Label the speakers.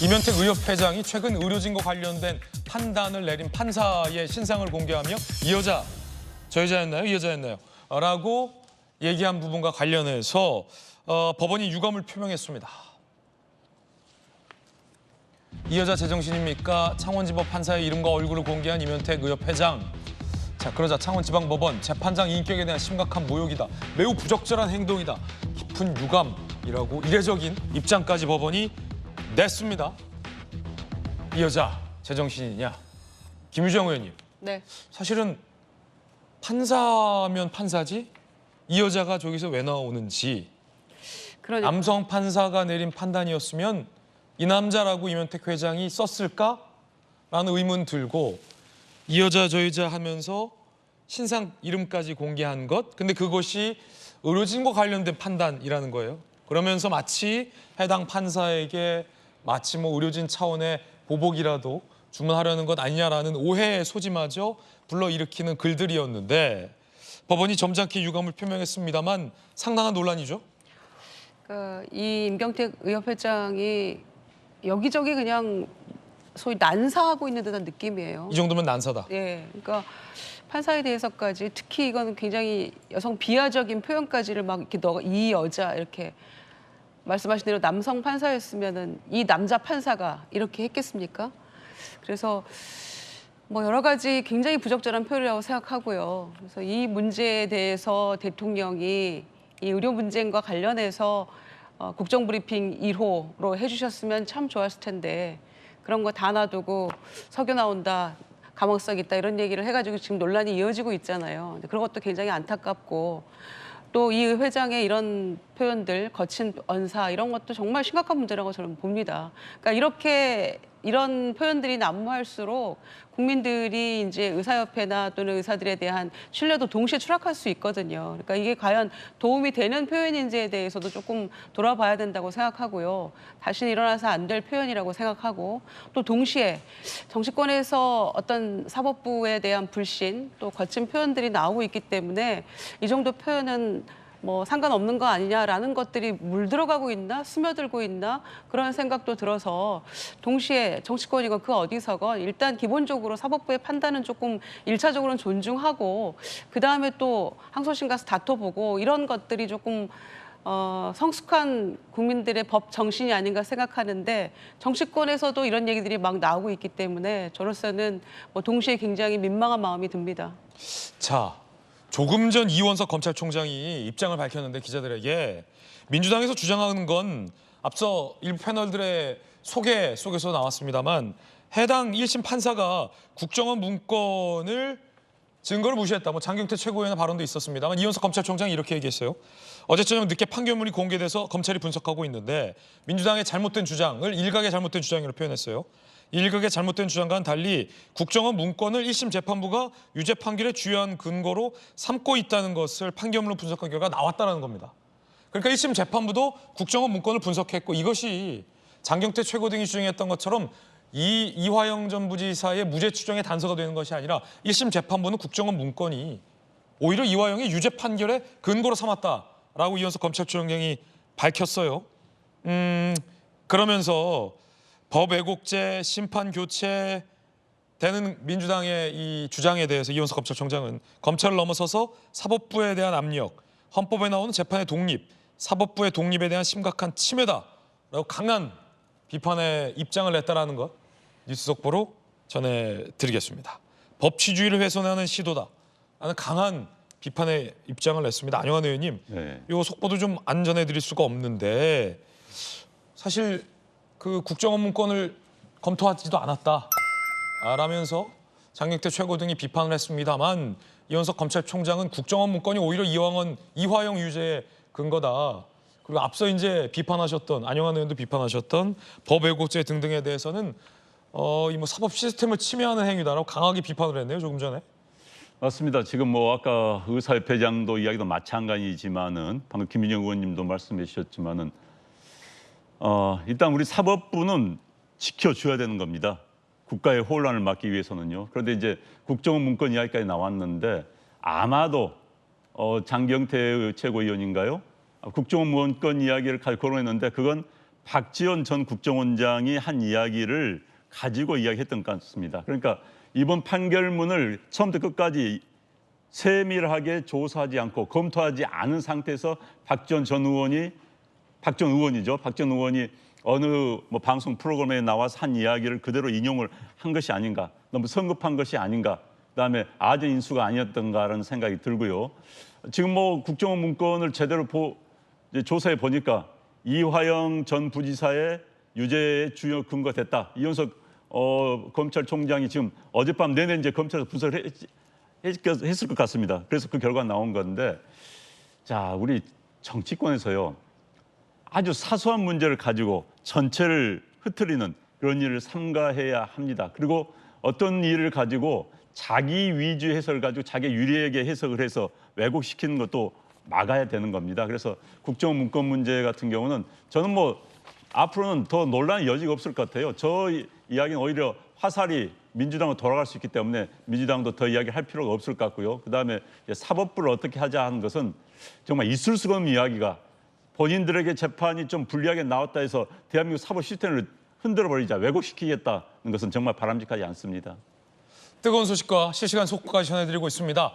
Speaker 1: 이면택 의협회장이 최근 의료진과 관련된 판단을 내린 판사의 신상을 공개하며 이 여자, 저 여자였나요? 이 여자였나요? 라고 얘기한 부분과 관련해서 법원이 유감을 표명했습니다. 이 여자 제정신입니까? 창원지법 판사의 이름과 얼굴을 공개한 이면택 의협회장. 자, 그러자 창원지방법원 재판장 인격에 대한 심각한 모욕이다. 매우 부적절한 행동이다. 깊은 유감이라고 이례적인 입장까지 법원이 냈습니다. 이 여자 제정신이냐? 김유정 의원님.
Speaker 2: 네.
Speaker 1: 사실은 판사면 판사지 이 여자가 저기서 왜 나오는지
Speaker 2: 그러니까.
Speaker 1: 남성 판사가 내린 판단이었으면 이 남자라고 이면택 회장이 썼을까라는 의문 들고 이 여자 저 여자 하면서 신상 이름까지 공개한 것. 근데 그것이 의료진과 관련된 판단이라는 거예요. 그러면서 마치 해당 판사에게 마치 뭐 의료진 차원의 보복이라도 주문하려는 것 아니냐라는 오해의 소지마저 불러일으키는 글들이었는데 법원이 점잖게 유감을 표명했습니다만 상당한 논란이죠.
Speaker 2: 이 임경택 의협회장이 여기저기 그냥 소위 난사하고 있는 듯한 느낌이에요.
Speaker 1: 이 정도면 난사다.
Speaker 2: 예, 그러니까 판사에 대해서까지 특히 이건 굉장히 여성 비하적인 표현까지를 막 이렇게 너가 이 여자 이렇게 말씀하신 대로 남성 판사였으면은 이 남자 판사가 이렇게 했겠습니까? 그래서 뭐 여러 가지 굉장히 부적절한 표현이라고 생각하고요. 그래서 이 문제에 대해서 대통령이 이 의료 분쟁과 관련해서 국정브리핑 1호로 해주셨으면 참 좋았을 텐데 그런 거 다 놔두고 석유 나온다, 감옥석 있다 이런 얘기를 해가지고 지금 논란이 이어지고 있잖아요. 근데 그런 것도 굉장히 안타깝고 또 이 회장의 이런 표현들, 거친 언사 이런 것도 정말 심각한 문제라고 저는 봅니다. 그러니까 이런 표현들이 난무할수록 국민들이 이제 의사협회나 또는 의사들에 대한 신뢰도 동시에 추락할 수 있거든요. 그러니까 이게 과연 도움이 되는 표현인지에 대해서도 조금 돌아봐야 된다고 생각하고요. 다시는 일어나서 안 될 표현이라고 생각하고 또 동시에 정치권에서 어떤 사법부에 대한 불신 또 거친 표현들이 나오고 있기 때문에 이 정도 표현은 뭐 상관없는 거 아니냐라는 것들이 물들어가고 있나 스며들고 있나 그런 생각도 들어서 동시에 정치권이건 그 어디서건 일단 기본적으로 사법부의 판단은 조금 일차적으로는 존중하고 그다음에 또 항소심 가서 다퉈보고 이런 것들이 조금 성숙한 국민들의 법 정신이 아닌가 생각하는데 정치권에서도 이런 얘기들이 막 나오고 있기 때문에 저로서는 뭐 동시에 굉장히 민망한 마음이 듭니다.
Speaker 1: 자, 조금 전 이원석 검찰총장이 입장을 밝혔는데 기자들에게 민주당에서 주장하는 건 앞서 일부 패널들의 소개 속에서 나왔습니다만 해당 1심 판사가 국정원 문건을 증거를 무시했다. 뭐 장경태 최고위원의 발언도 있었습니다만 이원석 검찰총장이 이렇게 얘기했어요. 어제 저녁 늦게 판결문이 공개돼서 검찰이 분석하고 있는데 민주당의 잘못된 주장을 일각의 잘못된 주장으로 표현했어요. 일각의 잘못된 주장과는 달리 국정원 문건을 1심 재판부가 유죄 판결의 주요한 근거로 삼고 있다는 것을 판결문을 분석한 결과 나왔다는 겁니다. 그러니까 1심 재판부도 국정원 문건을 분석했고 이것이 장경태 최고 등이 주장했던 것처럼 이화영 전 부지사의 무죄 추정의 단서가 되는 것이 아니라 1심 재판부는 국정원 문건이 오히려 이화영의 유죄 판결의 근거로 삼았다라고 이원석 검찰총장이 밝혔어요. 그러면서 법 왜곡죄, 심판 교체 되는 민주당의 이 주장에 대해서 이원석 검찰총장은 검찰을 넘어서서 사법부에 대한 압력, 헌법에 나오는 재판의 독립, 사법부의 독립에 대한 심각한 침해다라고 강한 비판의 입장을 냈다라는 것 뉴스 속보로 전해드리겠습니다. 법치주의를 훼손하는 시도다 라는 강한 비판의 입장을 냈습니다. 안영환 의원님,
Speaker 3: 네.
Speaker 1: 이 속보도 좀 안 전해드릴 수가 없는데 사실 그 국정원 문건을 검토하지도 않았다라면서 장경태 최고 등이 비판을 했습니다만 이원석 검찰총장은 국정원 문건이 오히려 이화영 유죄의 근거다. 그리고 앞서 이제 비판하셨던 안영환 의원도 비판하셨던 법 왜곡죄 등등에 대해서는 이 뭐 사법 시스템을 침해하는 행위다라고 강하게 비판을 했네요. 조금 전에.
Speaker 3: 맞습니다. 지금 뭐 아까 의사협회장도 이야기도 마찬가지지만은 방금 김민영 의원님도 말씀해 주셨지만은 일단 우리 사법부는 지켜줘야 되는 겁니다. 국가의 혼란을 막기 위해서는요. 그런데 이제 국정원 문건 이야기까지 나왔는데 아마도 장경태 최고위원인가요? 국정원 문건 이야기를 거론했는데 그건 박지원 전 국정원장이 한 이야기를 가지고 이야기했던 것 같습니다. 그러니까 이번 판결문을 처음부터 끝까지 세밀하게 조사하지 않고 검토하지 않은 상태에서 박지원 의원이 어느 뭐 방송 프로그램에 나와서 한 이야기를 그대로 인용을 한 것이 아닌가, 너무 성급한 것이 아닌가, 그다음에 아전 인수가 아니었던가라는 생각이 들고요. 지금 뭐 국정원 문건을 제대로 이제 조사해 보니까 이화영 전 부지사의 유죄의 주요 근거 됐다. 이현석 검찰총장이 지금 어젯밤 내내 이제 검찰에서 분석을 했을 것 같습니다. 그래서 그 결과 나온 건데, 자, 우리 정치권에서요, 아주 사소한 문제를 가지고 전체를 흐트리는 그런 일을 삼가해야 합니다. 그리고 어떤 일을 가지고 자기 위주 해석을 가지고 자기 유리하게 해석을 해서 왜곡시키는 것도 막아야 되는 겁니다. 그래서 국정원 문건 문제 같은 경우는 저는 뭐 앞으로는 더 논란의 여지가 없을 것 같아요. 저 이야기는 오히려 화살이 민주당으로 돌아갈 수 있기 때문에 민주당도 더 이야기할 필요가 없을 것 같고요. 그다음에 사법부를 어떻게 하자 하는 것은 정말 있을 수가 없는 이야기가, 본인들에게 재판이 좀 불리하게 나왔다 해서 대한민국 사법 시스템을 흔들어버리자, 왜곡시키겠다는 것은 정말 바람직하지 않습니다.
Speaker 1: 뜨거운 소식과 실시간 속보까지 전해드리고 있습니다.